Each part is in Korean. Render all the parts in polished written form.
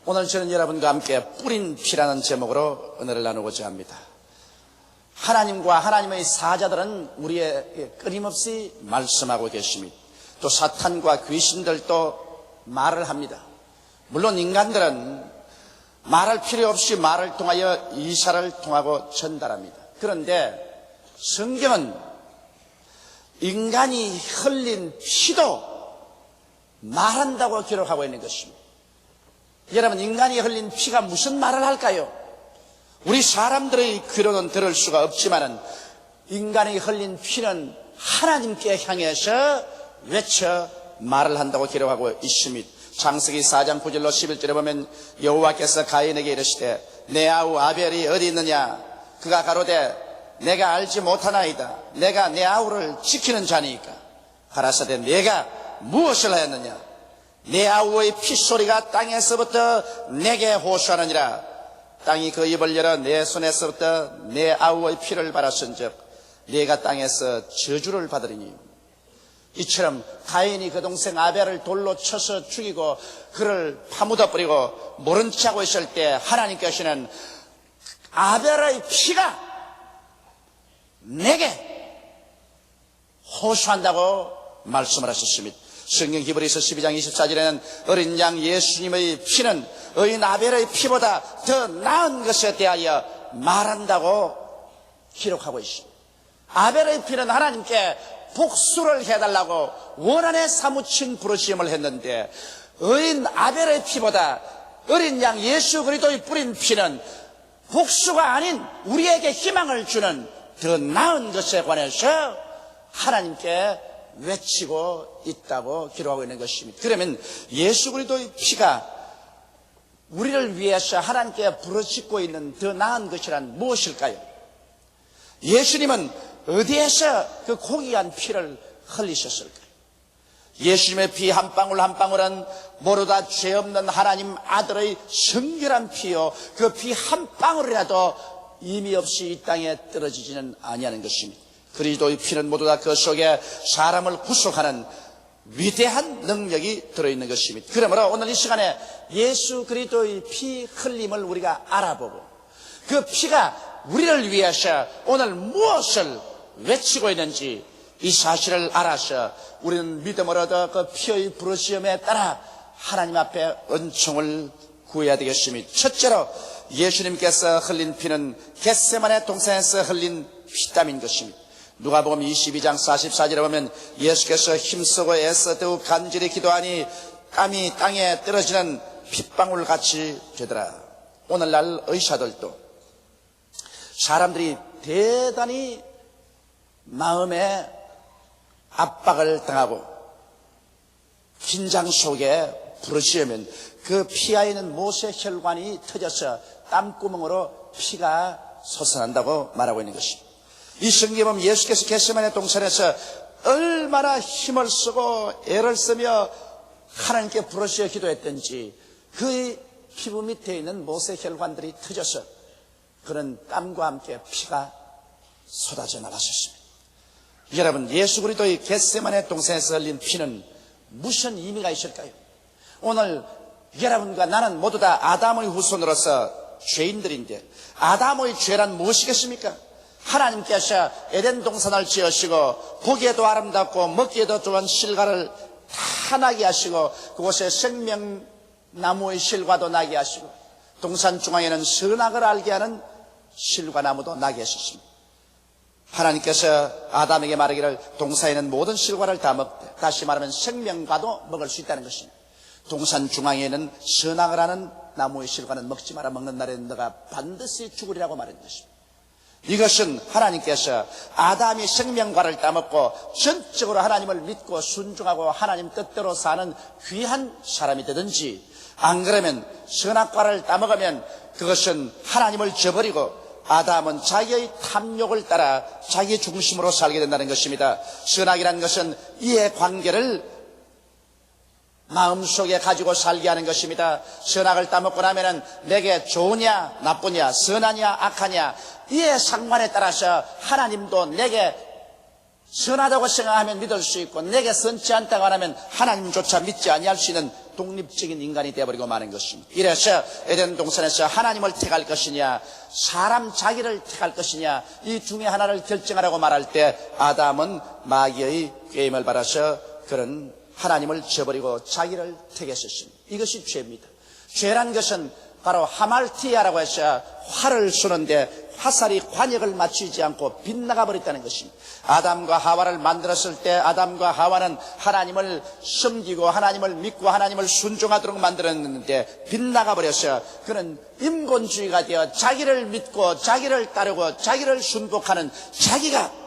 오늘 저는 여러분과 함께 뿌린 피라는 제목으로 은혜를 나누고자 합니다. 하나님과 하나님의 사자들은 우리에게 끊임없이 말씀하고 계십니다. 또 사탄과 귀신들도 말을 합니다. 물론 인간들은 말할 필요 없이 말을 통하여 이사를 통하고 전달합니다. 그런데 성경은 인간이 흘린 피도 말한다고 기록하고 있는 것입니다. 여러분, 인간이 흘린 피가 무슨 말을 할까요? 우리 사람들의 귀로는 들을 수가 없지만은 인간이 흘린 피는 하나님께 향해서 외쳐 말을 한다고 기록하고 있습니다. 창세기 4장 9절로 11절에 보면 여호와께서 가인에게 이르시되 내 아우 아벨이 어디 있느냐? 그가 가로되 내가 알지 못하나이다. 내가 내 아우를 지키는 자니까. 가라사대 내가 무엇을 하였느냐? 내 아우의 핏소리가 땅에서부터 내게 호소하느니라. 땅이 그 입을 열어 내 손에서부터 내 아우의 피를 받았은즉 네가 땅에서 저주를 받으리니. 이처럼 가인이 그 동생 아벨을 돌로 쳐서 죽이고 그를 파묻어 버리고 모른 척하고 있을 때 하나님께서는 아벨의 피가 내게 호소한다고 말씀을 하셨습니다. 성경 히브리서 12장 24절에는 어린 양 예수님의 피는 어린 아벨의 피보다 더 나은 것에 대하여 말한다고 기록하고 있습니다. 아벨의 피는 하나님께 복수를 해달라고 원한에 사무친 부르심을 했는데 어린 아벨의 피보다 어린 양 예수 그리스도의 뿌린 피는 복수가 아닌 우리에게 희망을 주는 더 나은 것에 관해서 하나님께 외치고 있다고 기록하고 있는 것입니다. 그러면 예수 그리스도의 피가 우리를 위해서 하나님께 부르짖고 있는 더 나은 것이란 무엇일까요? 예수님은 어디에서 그 고귀한 피를 흘리셨을까요? 예수님의 피 한 방울 한 방울은 모두 다 죄 없는 하나님 아들의 성결한 피요, 그 피 한 방울이라도 의미 없이 이 땅에 떨어지지는 아니하는 것입니다. 그리스도의 피는 모두 다 그 속에 사람을 구속하는 위대한 능력이 들어있는 것입니다. 그러므로 오늘 이 시간에 예수 그리스도의 피 흘림을 우리가 알아보고 그 피가 우리를 위해서 오늘 무엇을 외치고 있는지 이 사실을 알아서 우리는 믿음으로 그 피의 부르심에 따라 하나님 앞에 은총을 구해야 되겠습니다. 첫째로 예수님께서 흘린 피는 겟세마네 동산에서 흘린 피땀인 것입니다. 누가복음 22장 44절에 보면 예수께서 힘쓰고 애써 더욱 간절히 기도하니 땀이 땅에 떨어지는 핏방울같이 되더라. 오늘날 의사들도 사람들이 대단히 마음에 압박을 당하고 긴장 속에 부르짖으면 그 피하에 있는 모세 혈관이 터져서 땀구멍으로 피가 솟아난다고 말하고 있는 것입니다. 이 성경에 보면 예수께서 겟세마네 동산에서 얼마나 힘을 쓰고 애를 쓰며 하나님께 부르짖어 기도했던지 그의 피부 밑에 있는 모세 혈관들이 터져서 그런 땀과 함께 피가 쏟아져 나갔었습니다. 여러분, 예수 그리스도의 겟세마네 동산에서 흘린 피는 무슨 의미가 있을까요? 오늘 여러분과 나는 모두 다 아담의 후손으로서 죄인들인데 아담의 죄란 무엇이겠습니까? 하나님께서 에덴 동산을 지으시고 보기에도 아름답고 먹기에도 좋은 실과를 다 나게 하시고 그곳에 생명나무의 실과도 나게 하시고 동산 중앙에는 선악을 알게 하는 실과나무도 나게 하셨습니다. 하나님께서 아담에게 말하기를 동산에는 모든 실과를 다 먹되 다시 말하면 생명과도 먹을 수 있다는 것입니다. 동산 중앙에는 선악을 하는 나무의 실과는 먹지 마라. 먹는 날에는 너가 반드시 죽으리라고 말한 것입니다. 이것은 하나님께서 아담이 생명과를 따먹고 전적으로 하나님을 믿고 순종하고 하나님 뜻대로 사는 귀한 사람이 되든지 안 그러면 선악과를 따먹으면 그것은 하나님을 저버리고 아담은 자기의 탐욕을 따라 자기 중심으로 살게 된다는 것입니다. 선악이라는 것은 이해관계를 마음속에 가지고 살게 하는 것입니다. 선악을 따먹고 나면은 내게 좋으냐 나쁘냐 선하냐 악하냐 이에 상관에 따라서 하나님도 내게 선하다고 생각하면 믿을 수 있고 내게 선치 않다고 하면 하나님조차 믿지 아니할 수 있는 독립적인 인간이 되어버리고 마는 것입니다. 이래서 에덴 동산에서 하나님을 택할 것이냐 사람 자기를 택할 것이냐 이 중에 하나를 결정하라고 말할 때 아담은 마귀의 게임을 받아서 그런 하나님을 저버리고 자기를 택했었습니다. 이것이 죄입니다. 죄란 것은 바로 하말티아라고 해서 활을 쏘는데 화살이 관역을 맞추지 않고 빗나가 버렸다는 것입니다. 아담과 하와를 만들었을 때 아담과 하와는 하나님을 섬기고 하나님을 믿고 하나님을 순종하도록 만들었는데 빗나가 버려서 그는 인본주의가 되어 자기를 믿고 자기를 따르고 자기를 순복하는 자기가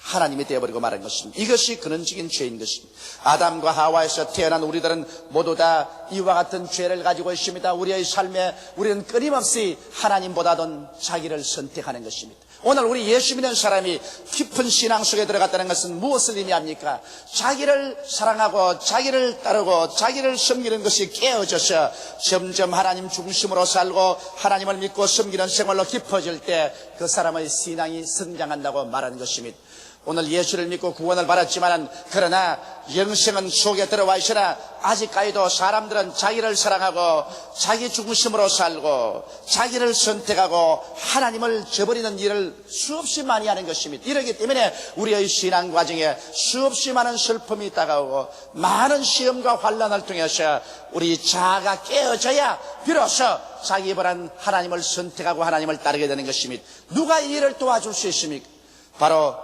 하나님이 되어버리고 말한 것입니다. 이것이 근원적인 죄인 것입니다. 아담과 하와에서 태어난 우리들은 모두 다 이와 같은 죄를 가지고 있습니다. 우리의 삶에 우리는 끊임없이 하나님보다도 자기를 선택하는 것입니다. 오늘 우리 예수 믿는 사람이 깊은 신앙 속에 들어갔다는 것은 무엇을 의미합니까? 자기를 사랑하고 자기를 따르고 자기를 섬기는 것이 깨어져서 점점 하나님 중심으로 살고 하나님을 믿고 섬기는 생활로 깊어질 때 그 사람의 신앙이 성장한다고 말하는 것입니다. 오늘 예수를 믿고 구원을 받았지만 그러나 영생은 속에 들어와 있으나 아직까지도 사람들은 자기를 사랑하고 자기 중심으로 살고 자기를 선택하고 하나님을 저버리는 일을 수없이 많이 하는 것입니다. 이러기 때문에 우리의 신앙 과정에 수없이 많은 슬픔이 다가오고 많은 시험과 환난을 통해서 우리 자아가 깨어져야 비로소 자기보다는 하나님을 선택하고 하나님을 따르게 되는 것입니다. 누가 이 일을 도와줄 수 있습니까? 바로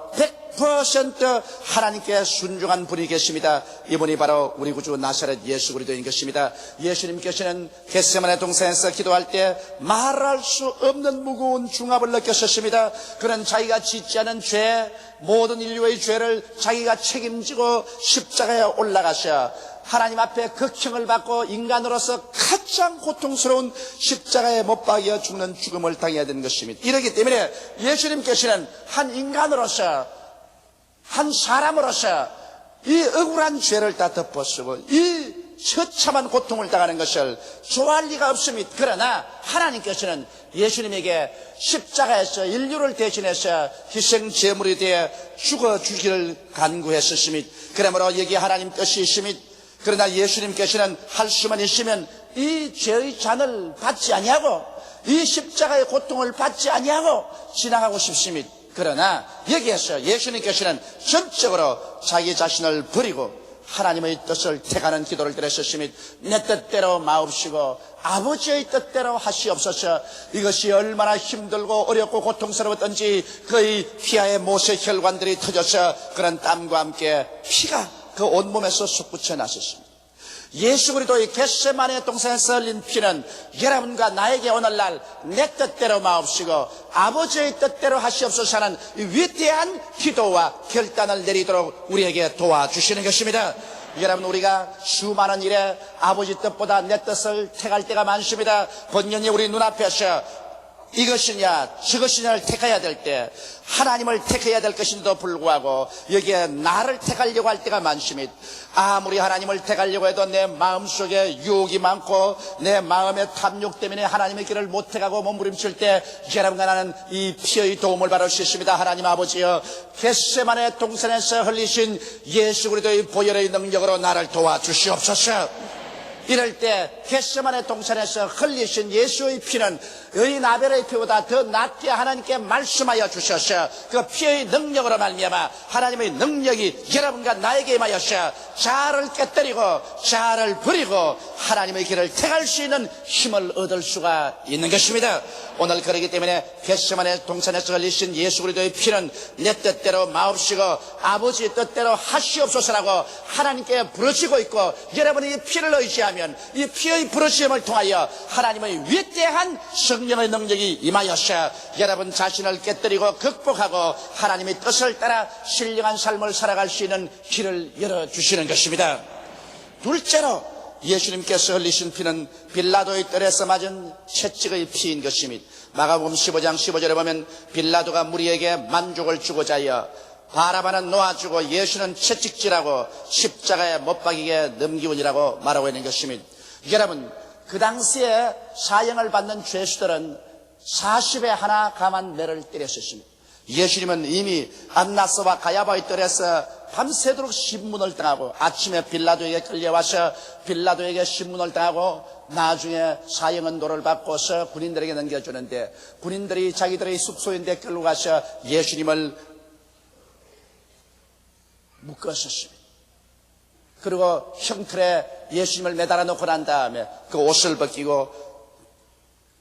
100% 하나님께 순종한 분이 계십니다. 이분이 바로 우리 구주 나사렛 예수 그리스도인 것입니다. 예수님께서는 겟세마네 동산에서 기도할 때 말할 수 없는 무거운 중압을 느꼈었습니다. 그는 자기가 짓지 않은 죄, 모든 인류의 죄를 자기가 책임지고 십자가에 올라가셔 하나님 앞에 극형을 받고 인간으로서 가장 고통스러운 십자가에 못 박여 죽는 죽음을 당해야 되는 것입니다. 이렇기 때문에 예수님께서는 한 인간으로서 한 사람으로서 이 억울한 죄를 다 덮어쓰고 이 처참한 고통을 당하는 것을 좋아할 리가 없습니다. 그러나 하나님께서는 예수님에게 십자가에서 인류를 대신해서 희생 제물이 되어 죽어주기를 간구했었습니다. 그러므로 여기 하나님 뜻이 있습니다. 그러나 예수님께서는 할 수만 있으면 이 죄의 잔을 받지 아니하고 이 십자가의 고통을 받지 아니하고 지나가고 싶습니다. 그러나 여기에서 예수님께서는 전적으로 자기 자신을 버리고 하나님의 뜻을 택하는 기도를 드렸었습니다. 내 뜻대로 마옵시고 아버지의 뜻대로 하시옵소서. 이것이 얼마나 힘들고 어렵고 고통스러웠던지 그의 피하의 못의 혈관들이 터져서 그런 땀과 함께 피가 그 온몸에서 솟구쳐 나섰습니다. 예수 그리스도의 겟세마네 동산에서 흘린 피는 여러분과 나에게 오늘날 내 뜻대로 마옵시고 아버지의 뜻대로 하시옵소서 하는 위대한 기도와 결단을 내리도록 우리에게 도와주시는 것입니다. 여러분, 우리가 수많은 일에 아버지 뜻보다 내 뜻을 택할 때가 많습니다. 번연히 우리 눈앞에서 이것이냐 저것이냐를 택해야 될 때 하나님을 택해야 될 것인데도 불구하고 여기에 나를 택하려고 할 때가 많습니다. 아무리 하나님을 택하려고 해도 내 마음속에 유혹이 많고 내 마음의 탐욕 때문에 하나님의 길을 못 택하고 몸부림칠 때 여러분과 나는 이 피의 도움을 받을 수 있습니다. 하나님 아버지여, 겟세마네 동산에서 흘리신 예수 그리스도의 보혈의 능력으로 나를 도와주시옵소서. 이럴 때 겟세마네 동산에서 흘리신 예수의 피는 의인 아벨의 피보다 더 낫게 하나님께 말씀하여 주셔서 그 피의 능력으로 말미암아 하나님의 능력이 여러분과 나에게 임하여서 자아를 깨뜨리고 자아를 버리고 하나님의 길을 택할 수 있는 힘을 얻을 수가 있는 것입니다. 오늘 그러기 때문에 겟세마네 동산에서 흘리신 예수 그리스도의 피는 내 뜻대로 마옵시고 아버지의 뜻대로 하시옵소서라고 하나님께 부르시고 있고, 여러분이 이 피를 의지하면 이 피의 부르심을 통하여 하나님의 위대한 성령의 능력이 임하여서 여러분 자신을 깨뜨리고 극복하고 하나님의 뜻을 따라 신령한 삶을 살아갈 수 있는 길을 열어주시는 것입니다. 둘째로 예수님께서 흘리신 피는 빌라도의 뜰에서 맞은 채찍의 피인 것입니다. 마가복음 15장 15절에 보면 빌라도가 무리에게 만족을 주고자 하여 바라바는 놓아주고 예수는 채찍질하고 십자가에 못 박이게 넘기우니라고 말하고 있는 것입니다. 여러분, 그 당시에 사형을 받는 죄수들은 40에 하나 감한 매를 때렸었습니다. 예수님은 이미 안나스와 가야바의 뜰에서 밤새도록 신문을 당하고 아침에 빌라도에게 끌려와서 빌라도에게 신문을 당하고 나중에 사형언도를 받고서 군인들에게 넘겨주는데 군인들이 자기들의 숙소인데 끌고 가서 예수님을 묶었었습니다. 그리고 형틀에 예수님을 매달아 놓고 난 다음에 그 옷을 벗기고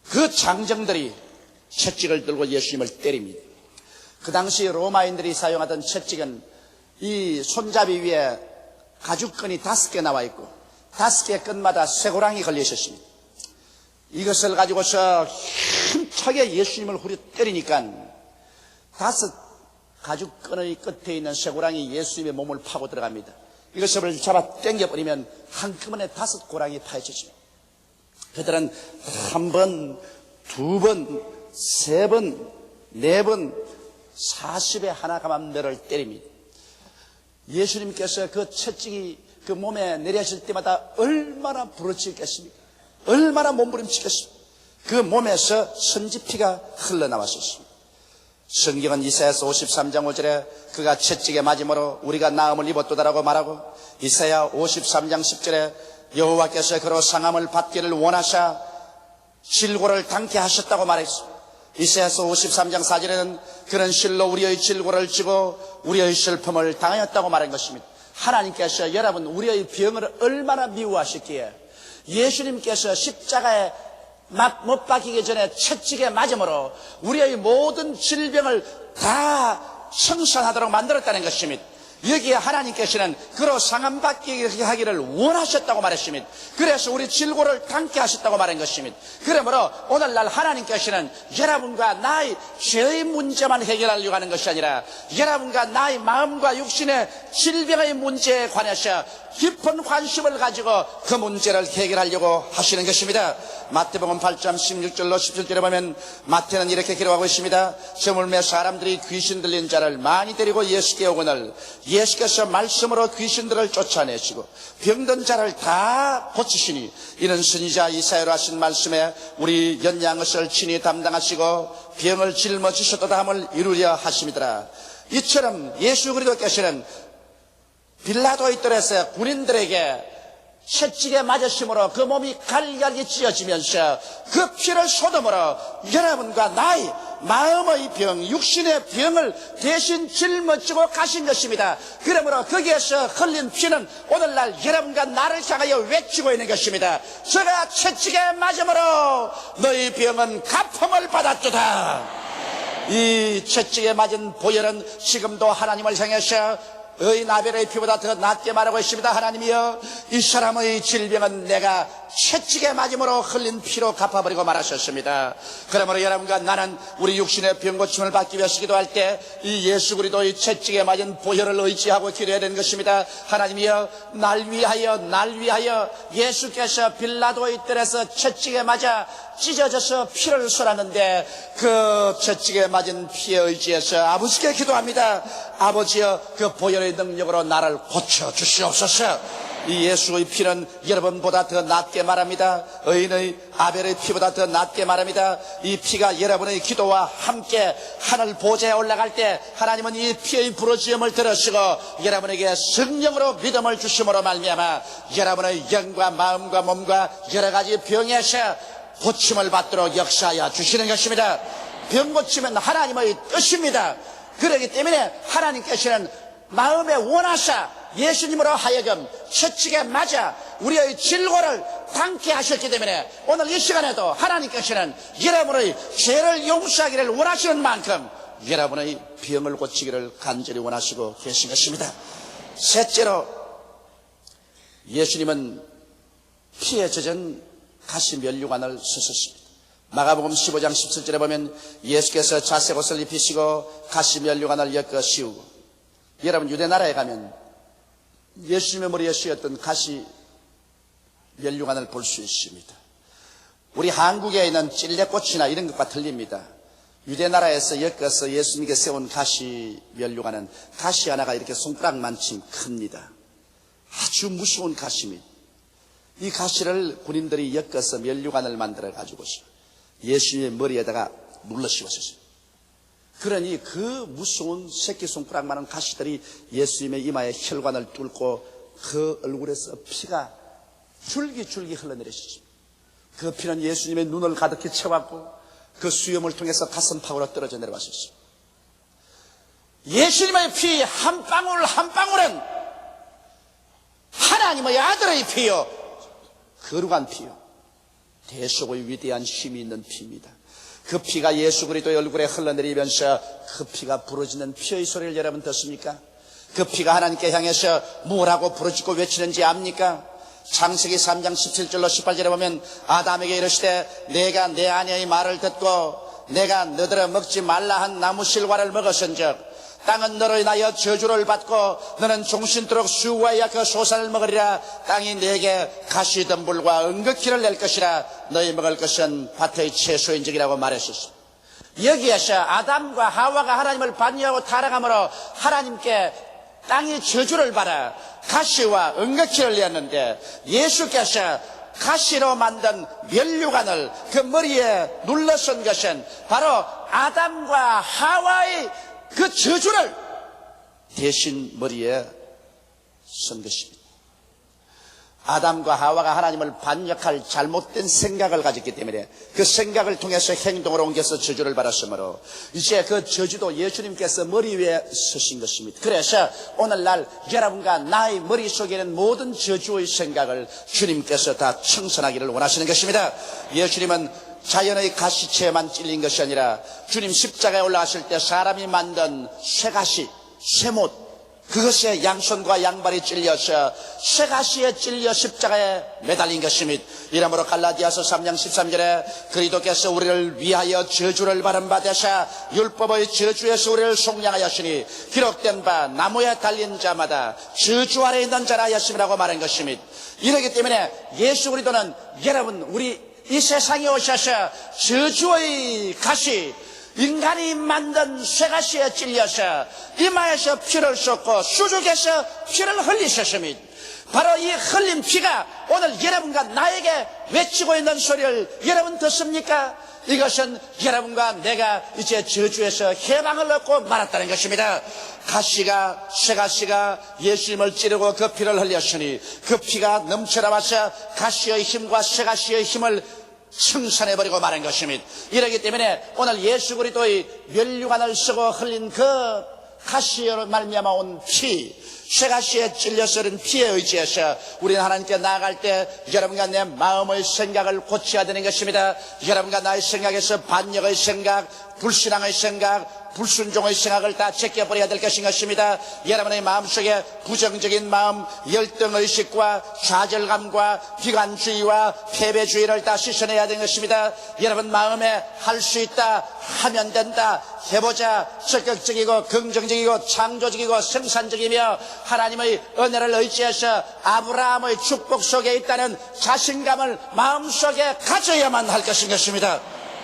그 장정들이 채찍을 들고 예수님을 때립니다. 그 당시 로마인들이 사용하던 채찍은 이 손잡이 위에 가죽끈이 5개 나와 있고 5개 끈마다 쇠고랑이 걸려 있었습니다. 이것을 가지고서 힘차게 예수님을 후려 때리니까 5 가죽끈의 끝에 있는 쇠고랑이 예수님의 몸을 파고 들어갑니다. 이것을 잡아 당겨버리면 한꺼번에 5 고랑이 파헤쳐집니다. 그들은 1번, 2번, 3번, 4번 40에 하나가만 매를 때립니다. 예수님께서 그 채찍이 그 몸에 내려질 때마다 얼마나 부러지겠습니까? 얼마나 몸부림치겠습니까? 그 몸에서 선지피가 흘러나왔었습니다. 성경은 이사야서 53장 5절에 그가 채찍에 맞음으로 우리가 나음을 입었도다라고 말하고 이사야 53장 10절에 여호와께서 그로 상함을 받기를 원하사 질고를 당케 하셨다고 말했습니다. 이사야서 53장 4절에는 그는 실로 우리의 질고를 지고 우리의 슬픔을 당하였다고 말한 것입니다. 하나님께서 여러분 우리의 병을 얼마나 미워하셨기에 예수님께서 십자가에 막 못 박히기 전에 채찍에 맞음으로 우리의 모든 질병을 다 청산하도록 만들었다는 것입니다. 여기에 하나님께서는 그로 상함받게 하기를 원하셨다고 말했습니다. 그래서 우리 질고를 당케 하셨다고 말한 것입니다. 그러므로 오늘날 하나님께서는 여러분과 나의 죄의 문제만 해결하려고 하는 것이 아니라 여러분과 나의 마음과 육신의 질병의 문제에 관해서 깊은 관심을 가지고 그 문제를 해결하려고 하시는 것입니다. 마태복음 8장 16절로 17절에 보면 마태는 이렇게 기록하고 있습니다. 저물매 사람들이 귀신 들린 자를 많이 데리고 예수께 오거늘 예수께서 말씀으로 귀신들을 쫓아내시고 병든 자를 다 고치시니 이는 선지자 이사야로 하신 말씀에 우리 연양것을 친히 담당하시고 병을 짊어지셨도다 함을 이루려 하심이더라. 이처럼 예수 그리스도께서는 빌라도의 뜰에서 군인들에게 채찍에 맞으심으로 그 몸이 갈갈이 찢어지면서 그 피를 쏟음으로 여러분과 나의 마음의 병, 육신의 병을 대신 짊어지고 가신 것입니다. 그러므로 거기에서 흘린 피는 오늘날 여러분과 나를 향하여 외치고 있는 것입니다. 저가 채찍에 맞음으로 너희 병은 가품을 받았도다. 이 채찍에 맞은 보혈은 지금도 하나님을 향해서 의인 아벨의 피보다 더 낫게 말하고 있습니다. 하나님이여 이 사람의 질병은 내가 채찍에 맞음으로 흘린 피로 갚아버리고 말하셨습니다. 그러므로 여러분과 나는 우리 육신의 병 고침을 받기 위해서 기도할 때 이 예수 그리스도의 채찍에 맞은 보혈을 의지하고 기도해야 되는 것입니다. 하나님이여 날 위하여 예수께서 빌라도의 뜰에서 채찍에 맞아 찢어져서 피를 쏟았는데 그 채찍에 맞은 피에 의지해서 아버지께 기도합니다. 아버지여 그 보혈의 능력으로 나를 고쳐주시옵소서. 이 예수의 피는 여러분보다 더 낫게 말합니다. 의인의 아벨의 피보다 더 낫게 말합니다. 이 피가 여러분의 기도와 함께 하늘 보좌에 올라갈 때 하나님은 이 피의 부르짖음을 들으시고 여러분에게 성령으로 믿음을 주심으로 말미암아 여러분의 영과 마음과 몸과 여러 가지 병에서 고침을 받도록 역사하여 주시는 것입니다. 병 고침은 하나님의 뜻입니다. 그렇기 때문에 하나님께서는 마음에 원하사 예수님으로 하여금 채찍에 맞아 우리의 질고를 당케 하셨기 때문에 오늘 이 시간에도 하나님께서는 여러분의 죄를 용서하기를 원하시는 만큼 여러분의 병을 고치기를 간절히 원하시고 계신 것입니다. 셋째로 예수님은 피에 젖은 가시면류관을 쓰셨습니다. 마가복음 15장 17절에 보면 예수께서 자색 옷을 입히시고 가시면류관을 엮어 씌우고, 여러분 유대 나라에 가면 예수님의 머리에 씌었던 가시 면류관을 볼 수 있습니다. 우리 한국에 있는 찔레꽃이나 이런 것과 틀립니다. 유대 나라에서 엮어서 예수님께 세운 가시 면류관은 가시 하나가 이렇게 손가락만큼 큽니다. 아주 무서운 가시입니다. 이 가시를 군인들이 엮어서 면류관을 만들어 가지고서 예수님의 머리에다가 눌러 씌웠었어요. 그러니 그 무서운 새끼손가락만한 가시들이 예수님의 이마에 혈관을 뚫고 그 얼굴에서 피가 줄기줄기 흘러내리시죠. 그 피는 예수님의 눈을 가득히 채웠고 그 수염을 통해서 가슴팍으로 떨어져 내려왔었습니다. 예수님의 피 한 방울 한 방울은 하나님의 아들의 피요, 거룩한 피요, 대속의 위대한 힘이 있는 피입니다. 그 피가 예수 그리스도의 얼굴에 흘러내리면서 그 피가 부러지는 피의 소리를 여러분 듣습니까? 그 피가 하나님께 향해서 뭐라고 부르짖고 외치는지 압니까? 창세기 3장 17절로 18절에 보면 아담에게 이르시되 내가 내 아내의 말을 듣고 내가 너더러 먹지 말라 한 나무 실과를 먹었은즉 땅은 너로 인하여 저주를 받고 너는 종신토록 수고하여 그 소산을 먹으리라. 땅이 내게 가시덤불과 은극기를 낼 것이라. 너희 먹을 것은 밭의 채소인적이라고 말했었습니다. 여기에서 아담과 하와가 하나님을 반역하고 타락함으로 하나님께 땅이 저주를 받아 가시와 은극기를 내었는데 예수께서 가시로 만든 면류관을 그 머리에 눌러쓴 것은 바로 아담과 하와의 그 저주를 대신 머리에 쓴 것입니다. 아담과 하와가 하나님을 반역할 잘못된 생각을 가졌기 때문에 그 생각을 통해서 행동으로 옮겨서 저주를 받았으므로 이제 그 저주도 예수님께서 머리 위에 쓰신 것입니다. 그래서 오늘날 여러분과 나의 머릿속에는 모든 저주의 생각을 주님께서 다 청산하기를 원하시는 것입니다. 예수님은 자연의 가시체에만 찔린 것이 아니라 주님 십자가에 올라가실 때 사람이 만든 쇠가시, 쇠못, 그것에 양손과 양발이 찔려서 쇠가시에 찔려 십자가에 매달린 것입니다. 이러므로 갈라디아서 3장 13절에 그리스도께서 우리를 위하여 저주를 받은 바 되사 율법의 저주에서 우리를 속량하였으니 기록된 바 나무에 달린 자마다 저주 아래 있는 자라 하였음이라고 말한 것입니다. 이러기 때문에 예수 그리스도는 여러분 우리 이 세상에 오셔서 저주의 가시, 인간이 만든 쇠가시에 찔려서 이마에서 피를 쏟고 수족에서 피를 흘리셨습니다. 바로 이 흘린 피가 오늘 여러분과 나에게 외치고 있는 소리를 여러분 듣습니까? 이것은 여러분과 내가 이제 저주에서 해방을 얻고 말았다는 것입니다. 가시가, 쇠가시가 예수님을 찌르고 그 피를 흘렸으니 그 피가 넘쳐나와서 가시의 힘과 쇠가시의 힘을 청산해버리고 말한 것입니다. 이러기 때문에 오늘 예수 그리스도의 면류관을 쓰고 흘린 그 가시로 말미암아 온 피, 쇠가시에 찔려서 흐른 피에 의지해서 우리는 하나님께 나아갈 때 여러분과 내 마음의 생각을 고쳐야 되는 것입니다. 여러분과 나의 생각에서 반역의 생각, 불신앙의 생각, 불순종의 생각을 다 제껴버려야 될 것인 것입니다. 여러분의 마음속에 부정적인 마음, 열등의식과 좌절감과 비관주의와 패배주의를 다 씻어내야 되는 것입니다. 여러분 마음에 할 수 있다, 하면 된다, 해보자, 적극적이고 긍정적이고 창조적이고 생산적이며 하나님의 은혜를 의지해서 아브라함의 축복 속에 있다는 자신감을 마음속에 가져야만 할 것인 것입니다.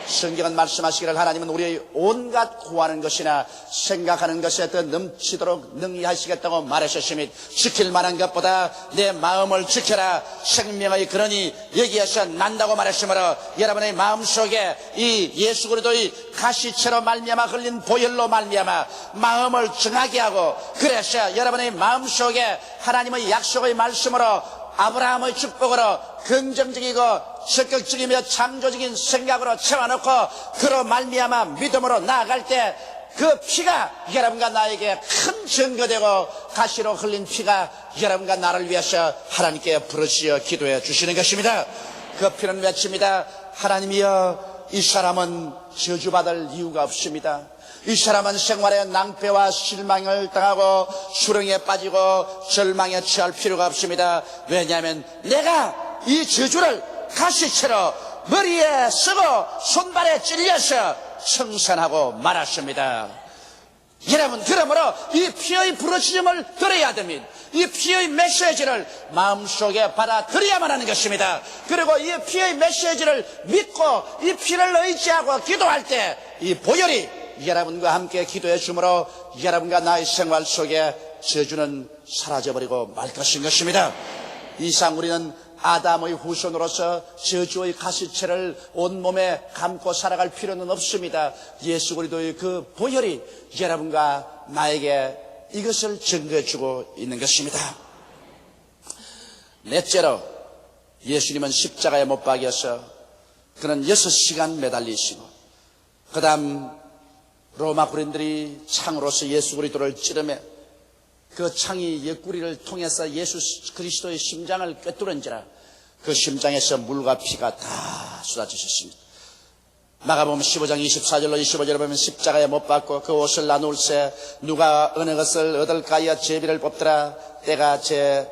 성경은 말씀하시기를 하나님은 우리의 온갖 구하는 것이나 생각하는 것에 더 넘치도록 능히하시겠다고 말하셨으니 지킬 만한 것보다 내 마음을 지켜라. 생명의 근원이 여기에서 난다고 말했으므로 여러분의 마음속에 이 예수 그리스도의 가시체로 말미암아 흘린 보혈로 말미암아 마음을 정하게 하고 그래서 여러분의 마음속에 하나님의 약속의 말씀으로 아브라함의 축복으로 긍정적이고 적극적이며 창조적인 생각으로 채워놓고 그로 말미암아 믿음으로 나아갈 때 그 피가 여러분과 나에게 큰 증거되고 가시로 흘린 피가 여러분과 나를 위해서 하나님께 부르시어 기도해 주시는 것입니다. 그 피는 외칩니다. 하나님이여 이 사람은 저주받을 이유가 없습니다. 이 사람은 생활에 낭패와 실망을 당하고 수렁에 빠지고 절망에 처할 필요가 없습니다. 왜냐하면 내가 이 저주를 가시채로 머리에 쓰고 손발에 찔려서 청산하고 말았습니다. 여러분 그러므로 이 피의 부르짖음을 들어야 됩니다. 이 피의 메시지를 마음속에 받아들여야만 하는 것입니다. 그리고 이 피의 메시지를 믿고 이 피를 의지하고 기도할 때 이 보혈이 여러분과 함께 기도해 주므로 여러분과 나의 생활 속에 저주는 사라져버리고 말 것인 것입니다. 이상 우리는 아담의 후손으로서 저주의 가시체를 온몸에 감고 살아갈 필요는 없습니다. 예수 그리스도의 그 보혈이 여러분과 나에게 이것을 증거해주고 있는 것입니다. 넷째로 예수님은 십자가에 못 박여서 그는 6시간 매달리시고 그 다음 로마 군인들이 창으로서 예수 그리스도를 찌르며 그 창이 옆구리를 통해서 예수 그리스도의 심장을 꿰뚫은지라 그 심장에서 물과 피가 다 쏟아지셨습니다. 마가복음 15장 24절로 25절을 보면 십자가에 못 박고 그 옷을 나눌세 누가 어느 것을 얻을까 하여 제비를 뽑더라 때가 제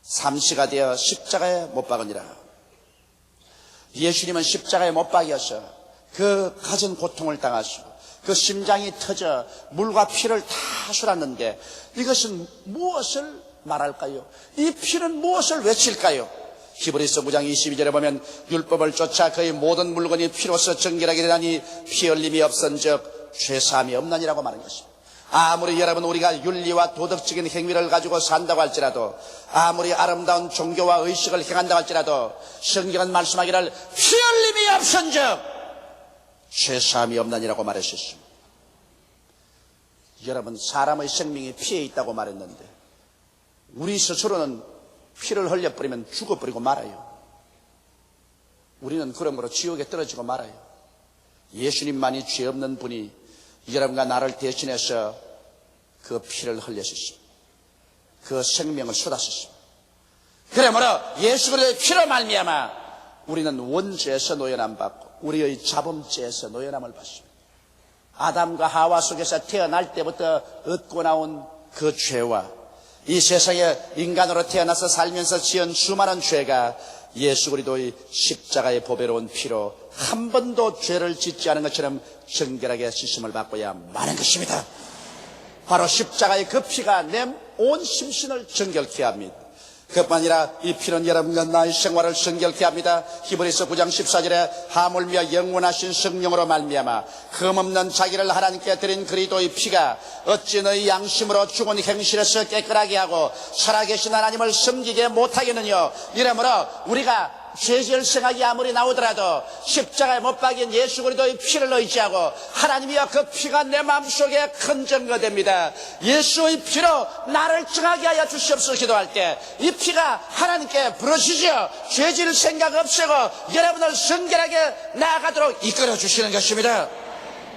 3시가 되어 십자가에 못 박으니라. 예수님은 십자가에 못 박여서 그 가진 고통을 당하시고 그 심장이 터져 물과 피를 다 쏟았는데 이것은 무엇을 말할까요? 이 피는 무엇을 외칠까요? 히브리서 9장 22절에 보면 율법을 쫓아 그의 모든 물건이 피로써 정결하게 되나니 피 흘림이 없은즉 죄사함이 없나니라고 말한 것입니다. 아무리 여러분 우리가 윤리와 도덕적인 행위를 가지고 산다고 할지라도 아무리 아름다운 종교와 의식을 행한다고 할지라도 성경은 말씀하기를 피 흘림이 없은즉 죄사함이 없나니라고 말했었습니다. 여러분 사람의 생명이 피에 있다고 말했는데 우리 스스로는 피를 흘려버리면 죽어버리고 말아요. 우리는 그러므로 지옥에 떨어지고 말아요. 예수님만이 죄 없는 분이 여러분과 나를 대신해서 그 피를 흘렸습니다. 그 생명을 쏟았습니다. 그러므로 예수 그리스도의 피로 말미암아 우리는 원죄에서 노연함 받고 우리의 자범죄에서 노연함을 받습니다. 아담과 하와 속에서 태어날 때부터 얻고 나온 그 죄와 이 세상에 인간으로 태어나서 살면서 지은 수많은 죄가 예수 그리스도의 십자가의 보배로운 피로 한 번도 죄를 짓지 않은 것처럼 정결하게 씻음을 받고야 마는 것입니다. 바로 십자가의 그 피가 내 온 심신을 정결케 합니다. 그뿐 아니라 이 피는 여러분과 나의 생활을 정결케 합니다. 히브리서 9장 14절에 하물며 영원하신 성령으로 말미암아 흠없는 자기를 하나님께 드린 그리스도의 피가 어찌 너희 양심으로 죽은 행실에서 깨끗하게 하고 살아계신 하나님을 섬기게 못하겠느냐. 이러므로 우리가 죄질 생각이 아무리 나오더라도 십자가에 못 박인 예수 그리스도의 피를 의지하고 하나님이여 그 피가 내 마음속에 큰 증거됩니다. 예수의 피로 나를 정하게 하여 주시옵소서 기도할 때 이 피가 하나님께 부르시죠. 죄질 생각 없애고 여러분을 성결하게 나아가도록 이끌어 주시는 것입니다.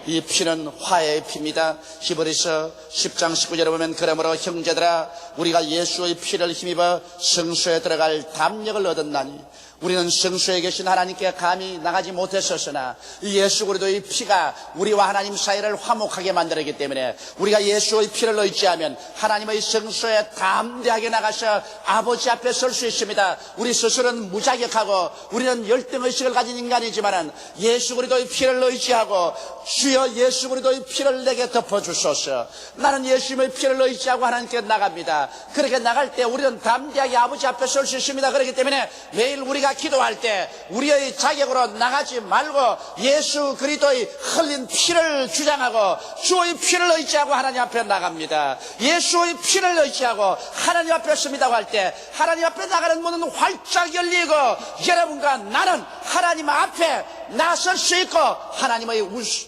이 피는 화해의 피입니다. 히브리서 10장 19절에 보면 그러므로 형제들아 우리가 예수의 피를 힘입어 성소에 들어갈 담력을 얻었나니 우리는 성소에 계신 하나님께 감히 나가지 못했었으나 이 예수 그리스도의 피가 우리와 하나님 사이를 화목하게 만들었기 때문에 우리가 예수의 피를 의지하면 하나님의 성소에 담대하게 나가서 아버지 앞에 설 수 있습니다. 우리 스스로는 무자격하고 우리는 열등의식을 가진 인간이지만 예수 그리스도의 피를 의지하고 주여 예수 그리스도의 피를 내게 덮어주소서. 나는 예수님의 피를 의지하고 하나님께 나갑니다. 그렇게 나갈 때 우리는 담대하게 아버지 앞에 설 수 있습니다. 그렇기 때문에 매일 우리가 기도할 때 우리의 자격으로 나가지 말고 예수 그리스도의 흘린 피를 주장하고 주의 피를 의지하고 하나님 앞에 나갑니다. 예수의 피를 의지하고 하나님 앞에 섭니다고 할 때 하나님 앞에 나가는 문은 활짝 열리고 여러분과 나는 하나님 앞에 나설 수 있고 하나님의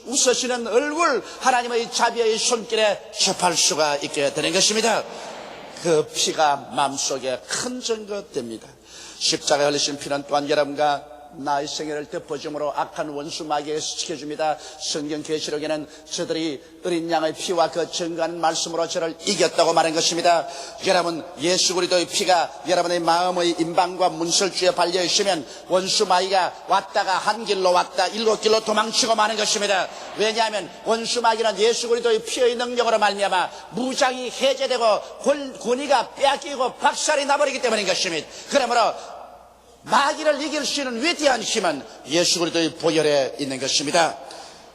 웃으시는 얼굴 하나님의 자비의 손길에 접할 수가 있게 되는 것입니다. 그 피가 마음속에 큰 증거됩니다. 십자가에 흘리신 피는 또한 여러분과 나의 생애를 덮어줌으로 악한 원수 마귀에서 지켜줍니다. 성경 계시록에는 저들이 어린 양의 피와 그 증거하는 말씀으로 저를 이겼다고 말한 것입니다. 여러분 예수 그리스도의 피가 여러분의 마음의 임방과 문설주에 발려있으면 원수 마귀가 왔다가 한 길로 왔다 일곱 길로 도망치고 마는 것입니다. 왜냐하면 원수 마귀는 예수 그리스도의 피의 능력으로 말미암아 무장이 해제되고 권위가 빼앗기고 박살이 나버리기 때문인 것입니다. 그러므로 마귀를 이길 수 있는 위대한 힘은 예수 그리스도의 보혈에 있는 것입니다.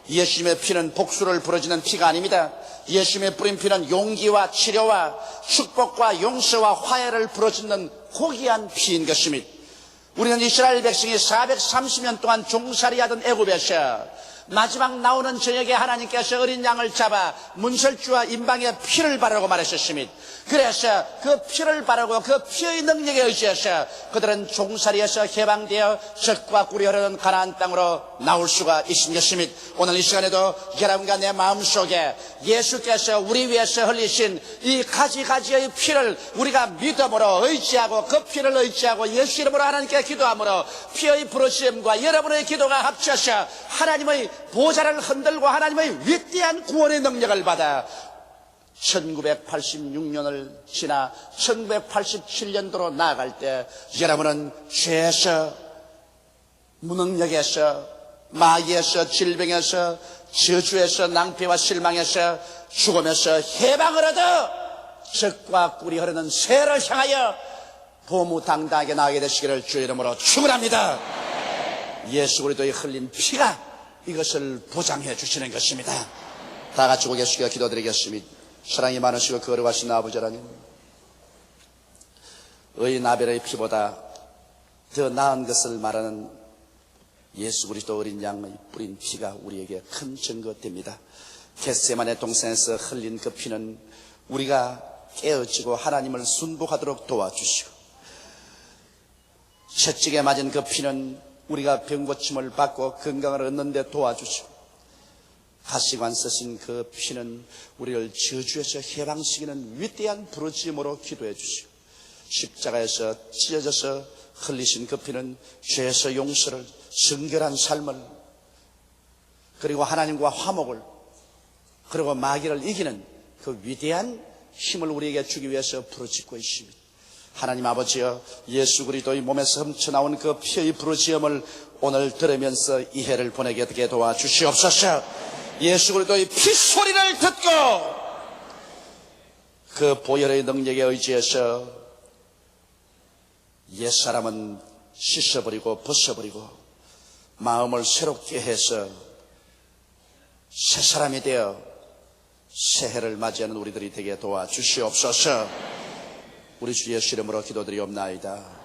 예수님의 피는 복수를 부러지는 피가 아닙니다. 예수님의 뿌린 피는 용기와 치료와 축복과 용서와 화해를 부러지는 고귀한 피인 것입니다. 우리는 이스라엘 백성이 430년 동안 종살이하던 애굽에서 마지막 나오는 저녁에 하나님께서 어린 양을 잡아 문설주와 임방에 피를 바르고 말하셨습니다. 그래서 그 피를 바르고 그 피의 능력에 의지해서 그들은 종살이에서 해방되어 젖과 꿀이 흐르는 가나안 땅으로 나올 수가 있는 것입니다. 오늘 이 시간에도 여러분과 내 마음속에 예수께서 우리 위해서 흘리신 이 가지가지의 피를 우리가 믿음으로 의지하고 그 피를 의지하고 예수 이름으로 하나님께 기도함으로 피의 부르심과 여러분의 기도가 합쳐서 하나님의 보좌를 흔들고 하나님의 위대한 구원의 능력을 받아 1986년을 지나 1987년도로 나아갈 때 여러분은 죄에서, 무능력에서, 마귀에서, 질병에서, 저주에서, 낭패와 실망에서, 죽음에서 해방을 얻어 젖과 꿀이 흐르는 새를 향하여 보무당당하게 나가게 되시기를 주의 이름으로 축원합니다. 예수 그리스도의 흘린 피가 이것을 보장해 주시는 것입니다. 다 같이 고개 숙여 기도드리겠습니다. 사랑이 많으시고 거룩하신 아버지 하나님, 의인 아벨의 피보다 더 나은 것을 말하는 예수 그리스도 어린 양의 뿌린 피가 우리에게 큰 증거됩니다. 겟세마네 동산에서 흘린 그 피는 우리가 깨어지고 하나님을 순복하도록 도와주시고, 채찍에 맞은 그 피는 우리가 병고침을 받고 건강을 얻는 데 도와주시고, 가시관 쓰신 그 피는 우리를 저주에서 해방시키는 위대한 부르짖음으로 기도해 주시고, 십자가에서 찢어져서 흘리신 그 피는 죄에서 용서를, 성결한 삶을, 그리고 하나님과 화목을, 그리고 마귀를 이기는 그 위대한 힘을 우리에게 주기 위해서 부르짖고 있습니다. 하나님 아버지여, 예수 그리스도의 몸에서 훔쳐나온 그 피의 부르짖음을 오늘 들으면서 이해를 보내게 되게 도와주시옵소서. 예수 그리스도의 피 소리를 듣고 그 보혈의 능력에 의지해서 옛사람은 씻어버리고 벗어버리고 마음을 새롭게 해서 새사람이 되어 새해를 맞이하는 우리들이 되게 도와주시옵소서. 우리 주 예수 이름으로 기도드리옵나이다.